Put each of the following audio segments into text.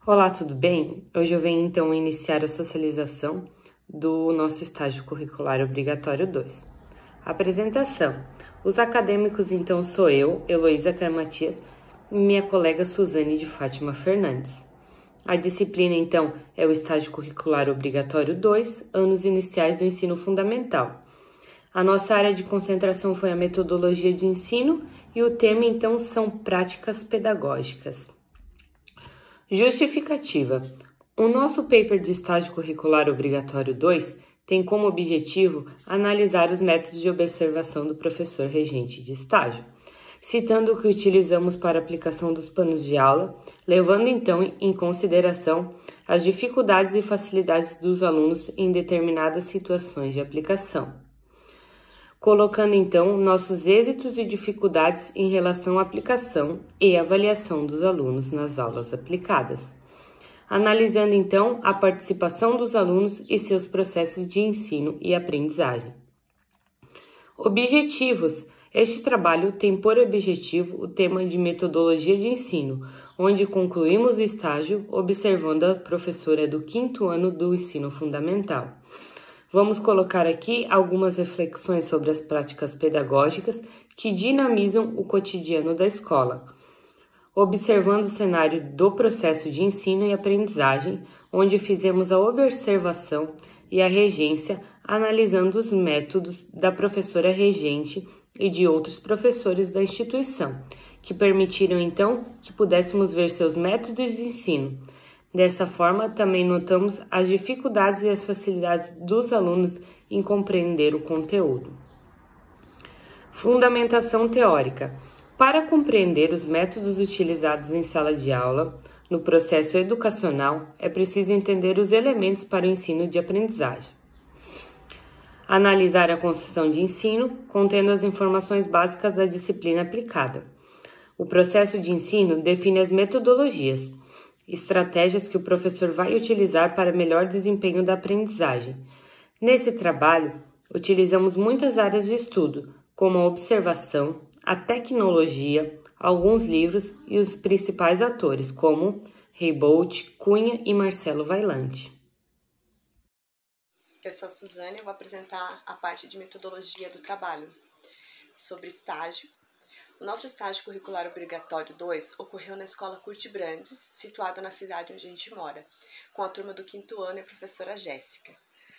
Olá, tudo bem? Hoje eu venho então iniciar a socialização do nosso estágio curricular obrigatório 2. Apresentação. Os acadêmicos então sou eu, Heloísa Carmatias, e minha colega Suzane de Fátima Fernandes. A disciplina então é o estágio curricular obrigatório 2, anos iniciais do ensino fundamental. A nossa área de concentração foi a metodologia de ensino e o tema então são práticas pedagógicas. Justificativa. O nosso paper de estágio curricular obrigatório 2 tem como objetivo analisar os métodos de observação do professor regente de estágio, citando o que utilizamos para a aplicação dos planos de aula, levando então em consideração as dificuldades e facilidades dos alunos em determinadas situações de aplicação, colocando então nossos êxitos e dificuldades em relação à aplicação e avaliação dos alunos nas aulas aplicadas, analisando então a participação dos alunos e seus processos de ensino e aprendizagem. Objetivos. Este trabalho tem por objetivo o tema de metodologia de ensino, onde concluímos o estágio observando a professora do 5º ano do ensino fundamental. Vamos colocar aqui algumas reflexões sobre as práticas pedagógicas que dinamizam o cotidiano da escola, observando o cenário do processo de ensino e aprendizagem, onde fizemos a observação e a regência, analisando os métodos da professora regente e de outros professores da instituição, que permitiram então que pudéssemos ver seus métodos de ensino. Dessa forma, também notamos as dificuldades e as facilidades dos alunos em compreender o conteúdo. Fundamentação teórica. Para compreender os métodos utilizados em sala de aula, no processo educacional, é preciso entender os elementos para o ensino de aprendizagem. Analisar a construção de ensino, contendo as informações básicas da disciplina aplicada. O processo de ensino define as metodologias, estratégias que o professor vai utilizar para melhor desempenho da aprendizagem. Nesse trabalho, utilizamos muitas áreas de estudo, como a observação, a tecnologia, alguns livros e os principais atores, como Reibold, Cunha e Marcelo Vailante. Eu sou a Suzane, eu vou apresentar a parte de metodologia do trabalho sobre estágio. O nosso estágio curricular obrigatório 2 ocorreu na Escola Curti Brandes, situada na cidade onde a gente mora, com a turma do 5º ano e a professora Jéssica.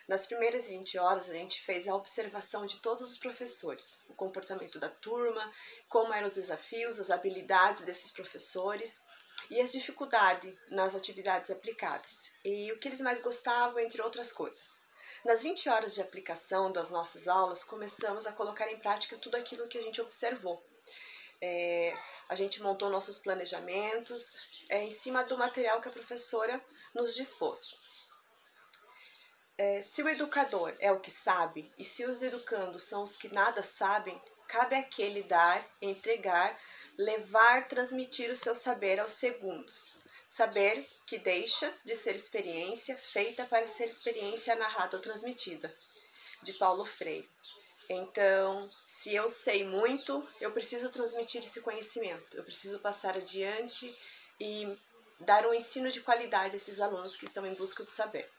Nas primeiras 20 horas, a gente fez a observação de todos os professores, o comportamento da turma, como eram os desafios, as habilidades desses professores e as dificuldades nas atividades aplicadas, e o que eles mais gostavam, entre outras coisas. Nas 20 horas de aplicação das nossas aulas, começamos a colocar em prática tudo aquilo que a gente observou. A gente montou nossos planejamentos em cima do material que a professora nos dispôs. Se o educador é o que sabe e se os educandos são os que nada sabem, cabe àquele dar, entregar, levar, transmitir o seu saber aos segundos. Saber que deixa de ser experiência feita para ser experiência narrada ou transmitida, de Paulo Freire. Então, se eu sei muito, eu preciso transmitir esse conhecimento, eu preciso passar adiante e dar um ensino de qualidade a esses alunos que estão em busca do saber.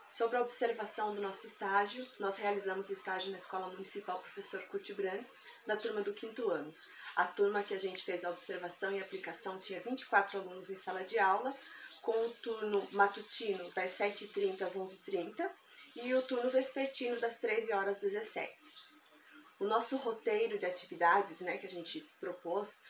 Sobre a observação do nosso estágio, nós realizamos o estágio na Escola Municipal Professor Curti Brandes, da turma do 5º ano. A turma que a gente fez a observação e aplicação tinha 24 alunos em sala de aula, com o turno matutino das 7h30 às 11h30 e o turno vespertino das 13h às 17h. O nosso roteiro de atividades, que a gente propôs,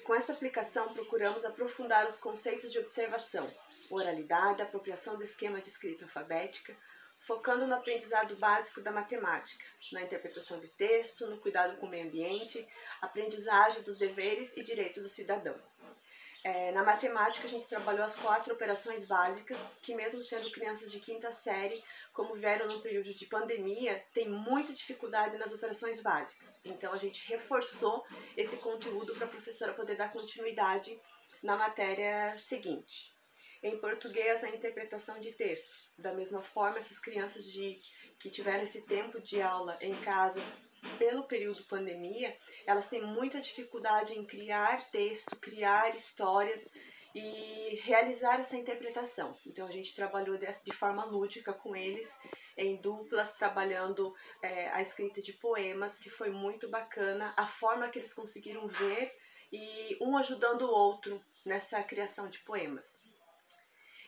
com essa aplicação procuramos aprofundar os conceitos de observação, oralidade, apropriação do esquema de escrita alfabética, focando no aprendizado básico da matemática, na interpretação de texto, no cuidado com o meio ambiente, aprendizagem dos deveres e direitos do cidadão. Na matemática, a gente trabalhou as 4 operações básicas, que mesmo sendo crianças de 5ª série, como vieram no período de pandemia, tem muita dificuldade nas operações básicas. Então, a gente reforçou esse conteúdo para a professora poder dar continuidade na matéria seguinte. Em português, a interpretação de texto. Da mesma forma, essas crianças que tiveram esse tempo de aula em casa pelo período pandemia, elas têm muita dificuldade em criar texto, criar histórias e realizar essa interpretação. Então a gente trabalhou de forma lúdica com eles, em duplas, trabalhando a escrita de poemas, que foi muito bacana, a forma que eles conseguiram ver e um ajudando o outro nessa criação de poemas.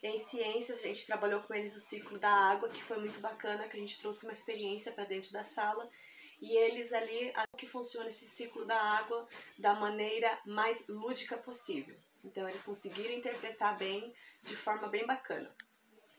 Em ciências, a gente trabalhou com eles o ciclo da água, que foi muito bacana, que a gente trouxe uma experiência para dentro da sala, e eles ali, que funciona esse ciclo da água da maneira mais lúdica possível. Então eles conseguiram interpretar bem, de forma bem bacana.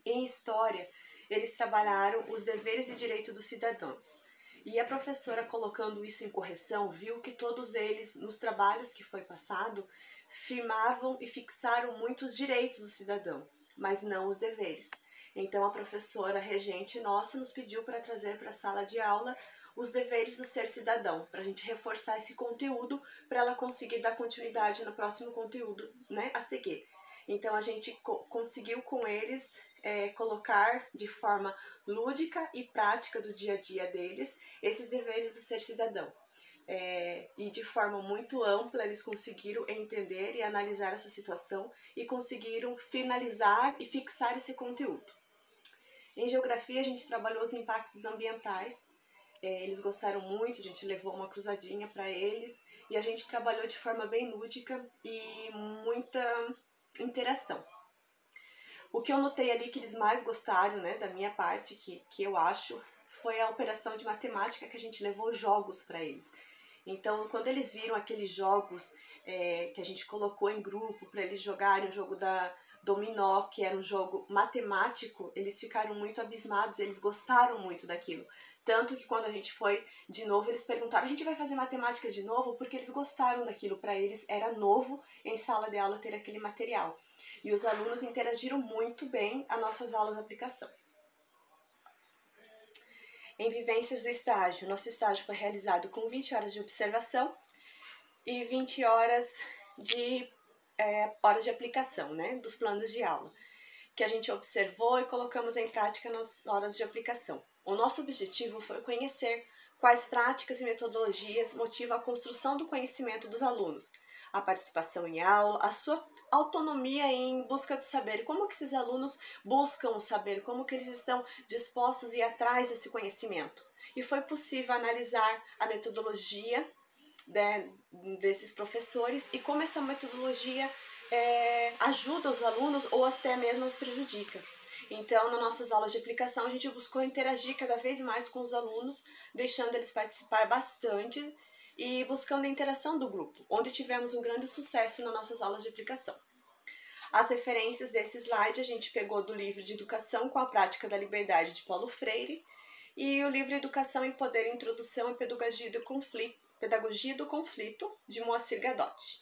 Em história, eles trabalharam os deveres e direitos dos cidadãos. E a professora, colocando isso em correção, viu que todos eles, nos trabalhos que foi passado, firmavam e fixaram muitos direitos do cidadão, mas não os deveres. Então a professora regente nossa nos pediu para trazer para a sala de aula os deveres do ser cidadão, para a gente reforçar esse conteúdo, para ela conseguir dar continuidade no próximo conteúdo, né, a seguir. Então a gente conseguiu com eles colocar de forma lúdica e prática do dia a dia deles esses deveres do ser cidadão. E de forma muito ampla eles conseguiram entender e analisar essa situação e conseguiram finalizar e fixar esse conteúdo. Em geografia a gente trabalhou os impactos ambientais, eles gostaram muito, a gente levou uma cruzadinha para eles e a gente trabalhou de forma bem lúdica e muita interação. O que eu notei ali que eles mais gostaram, né, da minha parte, que eu acho, foi a operação de matemática, que a gente levou jogos para eles. Então, quando eles viram aqueles jogos que a gente colocou em grupo para eles jogarem, o jogo da dominó, que era um jogo matemático, eles ficaram muito abismados, eles gostaram muito daquilo. Tanto que quando a gente foi de novo, eles perguntaram, a gente vai fazer matemática de novo? Porque eles gostaram daquilo, para eles era novo em sala de aula ter aquele material. E os alunos interagiram muito bem às nossas aulas de aplicação. Em vivências do estágio, nosso estágio foi realizado com 20 horas de observação e 20 horas de aplicação, né, dos planos de aula, que a gente observou e colocamos em prática nas horas de aplicação. O nosso objetivo foi conhecer quais práticas e metodologias motivam a construção do conhecimento dos alunos, a participação em aula, a sua autonomia em busca do saber, como que esses alunos buscam o saber, como que eles estão dispostos a ir atrás desse conhecimento. E foi possível analisar a metodologia desses professores e como essa metodologia ajuda os alunos ou até mesmo os prejudica. Então, nas nossas aulas de aplicação, a gente buscou interagir cada vez mais com os alunos, deixando eles participar bastante e buscando a interação do grupo, onde tivemos um grande sucesso nas nossas aulas de aplicação. As referências desse slide a gente pegou do livro de Educação com a Prática da Liberdade, de Paulo Freire, e o livro Educação e Poder, Introdução à Pedagogia do Conflito, de Moacir Gadotti.